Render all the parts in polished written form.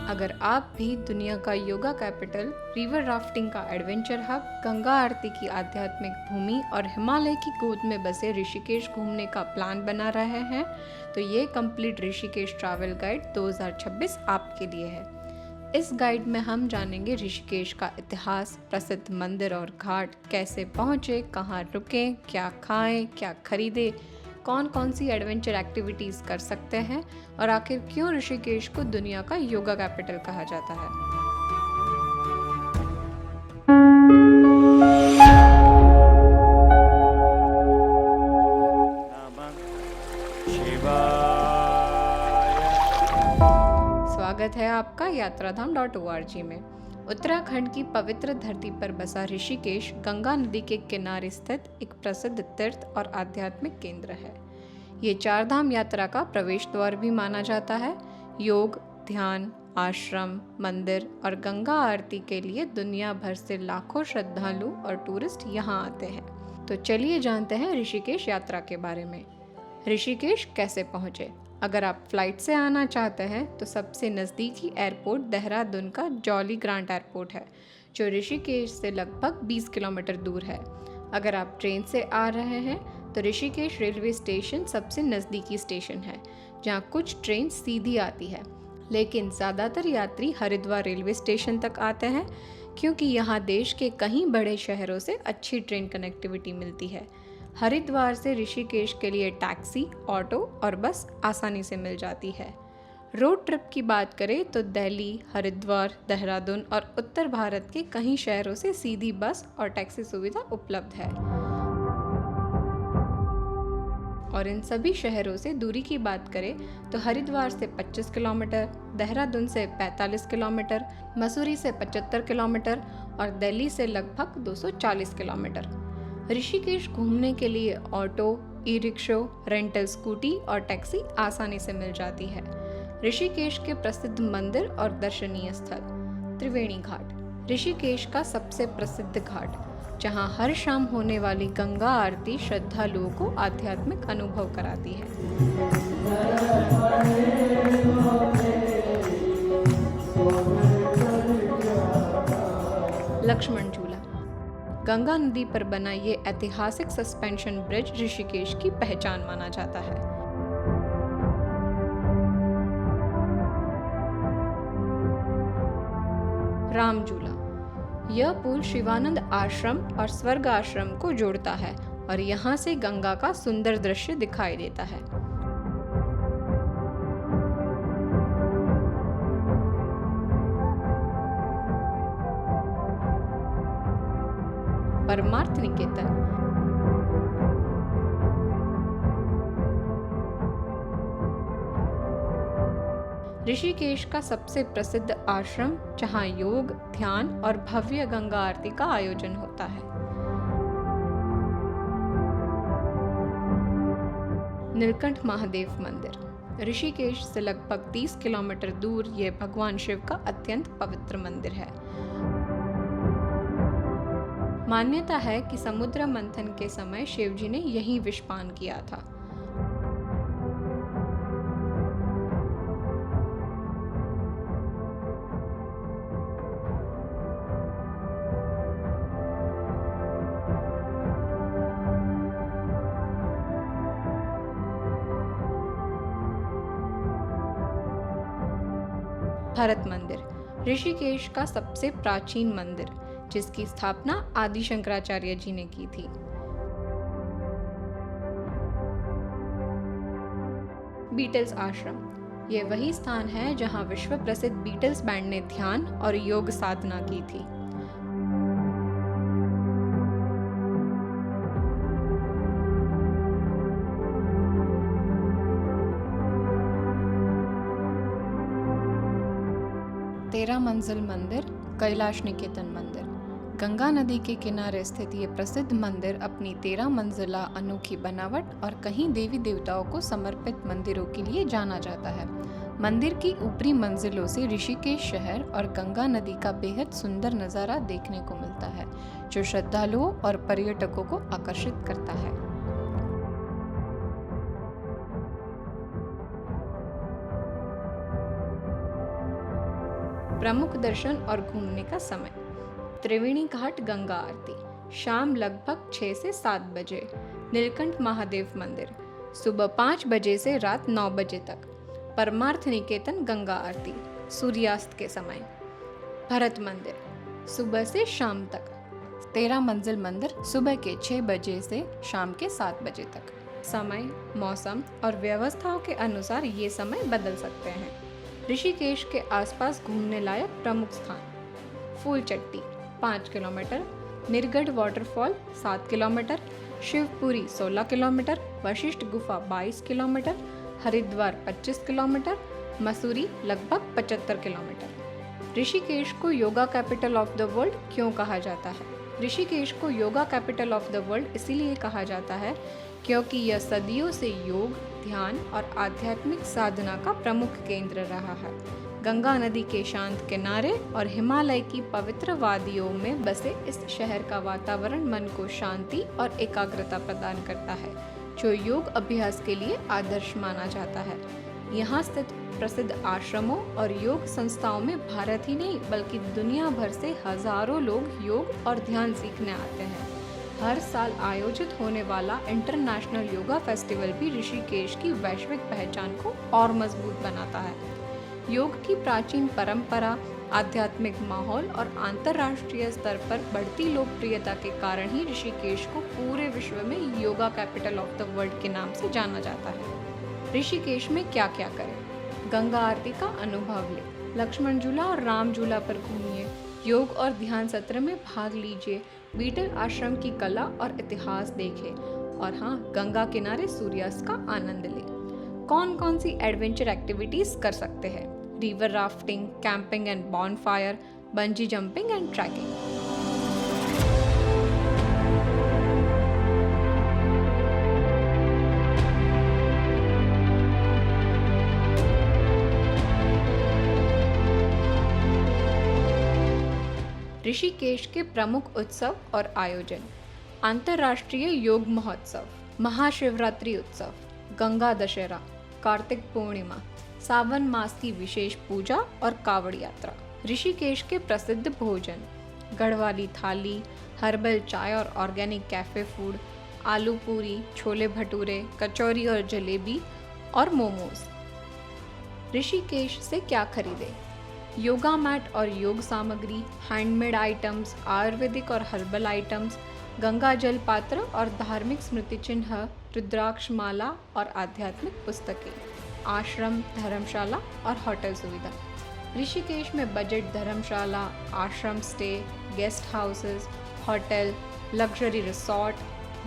अगर आप भी दुनिया का योगा कैपिटल, रिवर राफ्टिंग का एडवेंचर हब, गंगा आरती की आध्यात्मिक भूमि और हिमालय की गोद में बसे ऋषिकेश घूमने का प्लान बना रहे हैं, तो ये कंप्लीट ऋषिकेश ट्रैवल गाइड 2026 आपके लिए है। इस गाइड में हम जानेंगे ऋषिकेश का इतिहास, प्रसिद्ध मंदिर और घाट, कैसे पहुँचे, कहाँ रुकें, क्या खाएं, क्या खरीदें, कौन कौन सी एडवेंचर एक्टिविटीज़ कर सकते हैं और आखिर क्यों ऋषिकेश को दुनिया का योगा कैपिटल कहा जाता है। स्वागत है आपका यात्राधाम.org में। उत्तराखंड की पवित्र धरती पर बसा ऋषिकेश गंगा नदी के किनारे स्थित एक प्रसिद्ध तीर्थ और आध्यात्मिक केंद्र है। ये चार धाम यात्रा का प्रवेश द्वार भी माना जाता है। योग, ध्यान, आश्रम, मंदिर और गंगा आरती के लिए दुनिया भर से लाखों श्रद्धालु और टूरिस्ट यहाँ आते हैं। तो चलिए जानते हैं ऋषिकेश यात्रा के बारे में। ऋषिकेश कैसे पहुँचे? अगर आप फ्लाइट से आना चाहते हैं तो सबसे नज़दीकी एयरपोर्ट देहरादून का जॉली ग्रांट एयरपोर्ट है, जो ऋषिकेश से लगभग 20 किलोमीटर दूर है। अगर आप ट्रेन से आ रहे हैं तो ऋषिकेश रेलवे स्टेशन सबसे नज़दीकी स्टेशन है, जहां कुछ ट्रेन सीधी आती है, लेकिन ज़्यादातर यात्री हरिद्वार रेलवे स्टेशन तक आते हैं, क्योंकि यहाँ देश के कई बड़े शहरों से अच्छी ट्रेन कनेक्टिविटी मिलती है। हरिद्वार से ऋषिकेश के लिए टैक्सी, ऑटो और बस आसानी से मिल जाती है। रोड ट्रिप की बात करें तो दिल्ली, हरिद्वार, देहरादून और उत्तर भारत के कई शहरों से सीधी बस और टैक्सी सुविधा उपलब्ध है। और इन सभी शहरों से दूरी की बात करें तो हरिद्वार से 25 किलोमीटर, देहरादून से 45 किलोमीटर, मसूरी से 75 किलोमीटर और दिल्ली से लगभग 240 किलोमीटर। ऋषिकेश घूमने के लिए auto, e rickshaw, rental scooty और टैक्सी आसानी से मिल जाती है। ऋषिकेश के प्रसिद्ध मंदिर और दर्शनीय स्थल। त्रिवेणी घाट, ऋषिकेश का सबसे प्रसिद्ध घाट, जहां हर शाम होने वाली गंगा आरती श्रद्धालुओं को आध्यात्मिक अनुभव कराती है। लक्ष्मण झूला, गंगा नदी पर बना ये ऐतिहासिक सस्पेंशन ब्रिज ऋषिकेश की पहचान माना जाता है। राम झूला, यह पुल शिवानंद आश्रम और स्वर्ग आश्रम को जोड़ता है और यहाँ से गंगा का सुंदर दृश्य दिखाई देता है। परमार्थ निकेतन, ऋषिकेश का सबसे प्रसिद्ध आश्रम, जहां योग, ध्यान और भव्य गंगा आरती का आयोजन होता है। नीलकंठ महादेव मंदिर, ऋषिकेश से लगभग 30 किलोमीटर दूर ये भगवान शिव का अत्यंत पवित्र मंदिर है। मान्यता है कि समुद्र मंथन के समय शिवजी ने यहीं विषपान किया था। भरत मंदिर, ऋषिकेश का सबसे प्राचीन मंदिर, जिसकी स्थापना आदि शंकराचार्य जी ने की थी। बीटल्स आश्रम, ये वही स्थान है जहां विश्व प्रसिद्ध बीटल्स बैंड ने ध्यान और योग साधना की थी। तेरह मंजिल मंदिर, कैलाश निकेतन मंदिर, गंगा नदी के किनारे स्थित ये प्रसिद्ध मंदिर अपनी 13 मंजिला अनोखी बनावट और कई देवी देवताओं को समर्पित मंदिरों के लिए जाना जाता है। मंदिर की ऊपरी मंजिलों से ऋषिकेश शहर और गंगा नदी का बेहद सुंदर नज़ारा देखने को मिलता है, जो श्रद्धालुओं और पर्यटकों को आकर्षित करता है। प्रमुख दर्शन और घूमने का समय। त्रिवेणी घाट गंगा आरती शाम लगभग 6 से 7 बजे। नीलकंठ महादेव मंदिर सुबह 5 बजे से रात 9 बजे तक। परमार्थ निकेतन गंगा आरती सूर्यास्त के समय। भरत मंदिर सुबह से शाम तक। 13 मंजिल मंदिर सुबह के 6 बजे से शाम के 7 बजे तक। समय, मौसम और व्यवस्थाओं के अनुसार ये समय बदल सकते हैं। ऋषिकेश के आसपास घूमने लायक प्रमुख स्थान। Phool Chatti 5 kilometre, Neergarh waterfall 7 kilometre, Shivpuri 16 kilometre, Vashishtha Gufa 22 kilometre, Haridwar 25 kilometre, Mussoorie लगभग 75 किलोमीटर। ऋषिकेश को yoga capital of the world क्यों कहा जाता है? ऋषिकेश को yoga capital of the world इसीलिए कहा जाता है क्योंकि यह सदियों से योग, ध्यान और आध्यात्मिक साधना का प्रमुख केंद्र रहा है। गंगा नदी के शांत किनारे और हिमालय की पवित्र वादियों में बसे इस शहर का वातावरण मन को शांति और एकाग्रता प्रदान करता है, जो योग अभ्यास के लिए आदर्श माना जाता है। यहाँ स्थित प्रसिद्ध आश्रमों और योग संस्थाओं में भारत ही नहीं बल्कि दुनिया भर से हजारों लोग योग और ध्यान सीखने आते हैं। हर साल आयोजित होने वाला इंटरनेशनल योगा फेस्टिवल भी ऋषिकेश की वैश्विक पहचान को और मजबूत बनाता है। योग की प्राचीन परंपरा, आध्यात्मिक माहौल और अंतर्राष्ट्रीय स्तर पर बढ़ती लोकप्रियता के कारण ही ऋषिकेश को पूरे विश्व में yoga capital of the world के नाम से जाना जाता है। ऋषिकेश में क्या क्या करें? गंगा आरती का अनुभव लें, लक्ष्मण झूला और राम झूला पर घूमिए, योग और ध्यान सत्र में भाग लीजिए, बीटल आश्रम की कला और इतिहास देखें और हाँ, गंगा किनारे सूर्यास्त का आनंद लें। कौन कौन सी एडवेंचर एक्टिविटीज कर सकते हैं? River rafting, camping and bonfire, bungee jumping and trekking. Rishikesh के प्रमुख उत्सव और आयोजन। अंतर्राष्ट्रीय योग महोत्सव, महाशिवरात्रि उत्सव, गंगा दशहरा, कार्तिक पूर्णिमा, सावन मास की विशेष पूजा और कावड़ यात्रा। ऋषिकेश के प्रसिद्ध भोजन, गढ़वाली थाली, हर्बल चाय और ऑर्गेनिक कैफे फूड, आलू पूरी, छोले भटूरे, कचौरी और जलेबी और मोमोज। ऋषिकेश से क्या खरीदें? योगा मैट और योग सामग्री, हैंडमेड आइटम्स, आयुर्वेदिक और हर्बल आइटम्स, गंगा जल पात्र और धार्मिक स्मृति चिन्ह, रुद्राक्ष माला और आध्यात्मिक पुस्तकें, आश्रम, धर्मशाला और होटल सुविधा। ऋषिकेश में budget dharamshala, ashram stay, guest houses, hotel, luxury resort,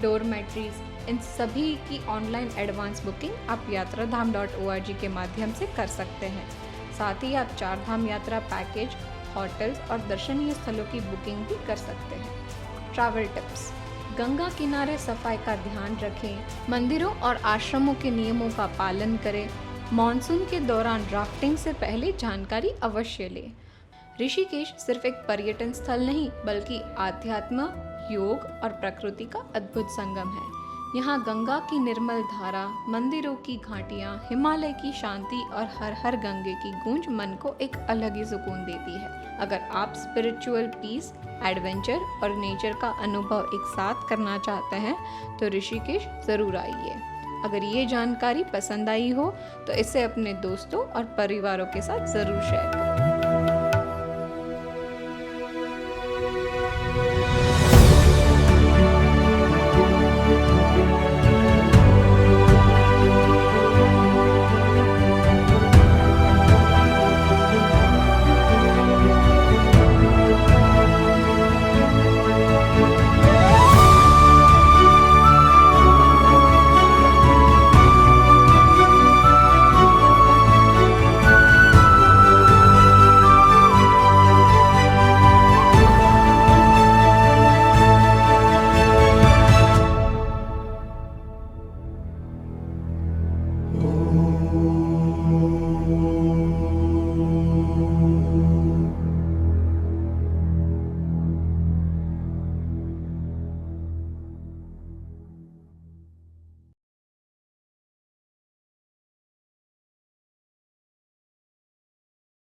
dormitories, इन सभी की ऑनलाइन एडवांस बुकिंग आप yatratham.org के माध्यम से कर सकते हैं। साथ ही आप 4 धाम यात्रा पैकेज, होटल्स और दर्शनीय स्थलों की बुकिंग भी कर सकते हैं। Travel tips. गंगा किनारे सफाई का ध्यान रखें, मंदिरों और आश्रमों के नियमों का पालन करें, मॉनसून के दौरान राफ्टिंग से पहले जानकारी अवश्य लें। ऋषिकेश सिर्फ एक पर्यटन स्थल नहीं बल्कि आध्यात्म, योग और प्रकृति का अद्भुत संगम है। यहाँ गंगा की निर्मल धारा, मंदिरों की घाटियाँ, हिमालय की शांति और हर हर गंगे की गूंज मन को एक अलग ही सुकून देती है। अगर आप स्पिरिचुअल पीस, एडवेंचर और नेचर का अनुभव एक साथ करना चाहते हैं तो ऋषिकेश ज़रूर आइए। अगर ये जानकारी पसंद आई हो तो इसे अपने दोस्तों और परिवारों के साथ ज़रूर शेयर करें।